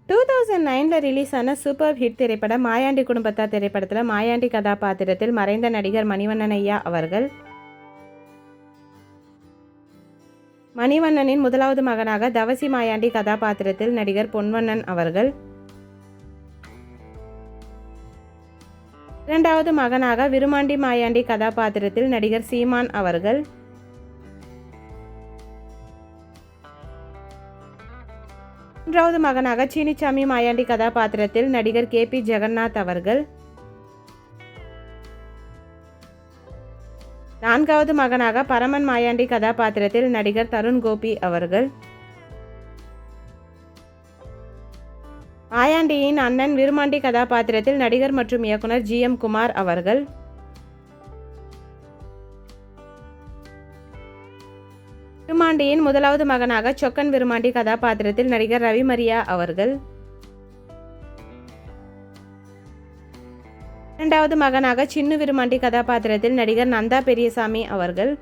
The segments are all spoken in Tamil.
2009 ரிலீஸ் ஆன சூப்பர் ஹிட் திரைப்படம் மாயாண்டி குடும்பத்தார் திரைப்படத்தில் மாயாண்டி கதாபாத்திரத்தில் மறைந்த நடிகர் மணிவண்ணன் ஐயா அவர்கள். மணிவண்ணனின் முதலாவது மகனாக தவசி மாயாண்டி கதாபாத்திரத்தில் நடிகர் பொன்வண்ணன் அவர்கள். இரண்டாவது மகனாக விருமாண்டி மாயாண்டி கதாபாத்திரத்தில் நடிகர் சீமான் அவர்கள். மூன்றாவது மகனாக சீனிச்சாமி மாயாண்டி கதாபாத்திரத்தில் நடிகர் KP ஜெகநாத் அவர்கள். நான்காவது மகனாக பரமன் மாயாண்டி கதாபாத்திரத்தில் நடிகர் தருண் கோபி அவர்கள். மாயாண்டியின் அண்ணன் விருமாண்டி கதாபாத்திரத்தில் நடிகர் மற்றும் இயக்குனர் GM குமார் அவர்கள். விருமாண்டியின் முதலாவது மகனாக சொக்கன் விருமாண்டி கதாபாத்திரத்தில் நடிகர் ரவி மரியா அவர்கள். இரண்டாவது மகனாக சின்னு விருமாண்டி கதாபாத்திரத்தில் நடிகர் நந்தா பெரியசாமி அவர்கள்.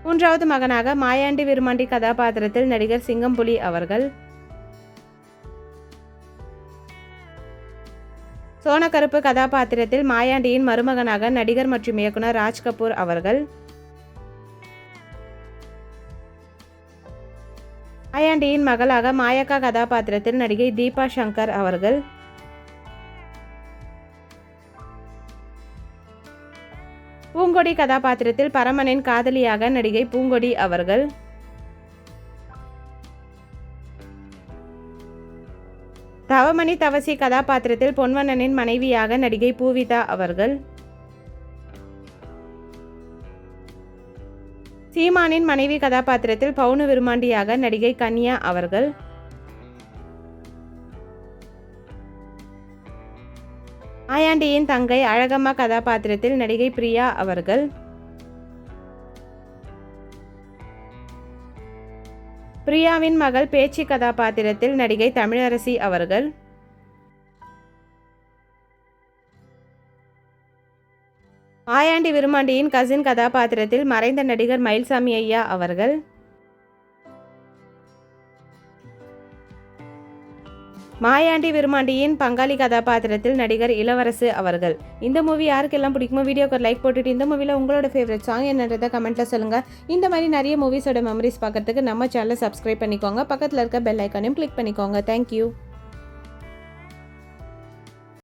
மூன்றாவது மகனாக மாயாண்டி விருமாண்டி கதாபாத்திரத்தில் நடிகர் சிங்கம்புலி அவர்கள். சோனக்கருப்பு கதாபாத்திரத்தில் மாயாண்டியின் மருமகனாக நடிகர் மற்றும் இயக்குனர் ராஜ் கபூர் அவர்கள். மாயாண்டியின் மகளாக மாயக்கா கதாபாத்திரத்தில் நடிகை தீபா சங்கர் அவர்கள். பூங்கொடி கதாபாத்திரத்தில் பரமனின் காதலியாக நடிகை பூங்கொடி அவர்கள். தவமணி தவசி கதாபாத்திரத்தில் பொன்வண்ணனின் மனைவியாக நடிகை பூவிதா அவர்கள். சீமானின் மனைவி கதாபாத்திரத்தில் பவுனு விருமாண்டியாக நடிகை கன்யா அவர்கள். மாயாண்டியின் தங்கை அழகம்மா கதாபாத்திரத்தில் நடிகை பிரியா அவர்கள். பிரியாவின் மகள் பேச்சி கதாபாத்திரத்தில் நடிகை தமிழரசி அவர்கள். மாயாண்டி விருமாண்டியின் கசின் கதாபாத்திரத்தில் மறைந்த நடிகர் மயில்சாமி ஐயா அவர்கள். மாயாண்டி விருமாண்டியின் பங்காளி கதாபாத்திரத்தில் நடிகர் இளவரசு அவர்கள். இந்த மூவி யாருக்கெல்லாம் பிடிக்குமோ வீடியோக்கு லைக் போட்டுட்டு இந்த மூவியில் உங்களோட ஃபேவரட் சாங் என்னன்றதை கமெண்ட்டில் சொல்லுங்கள். இந்த மாதிரி நிறைய மூவிஸோட மெமரிஸ் பார்க்கறதுக்கு நம்ம சேனலை சப்ஸ்கிரைப் பண்ணிக்கோங்க. பக்கத்தில் இருக்க பெல் ஐக்கானையும் கிளிக் பண்ணிக்கோங்க. தேங்க்யூ.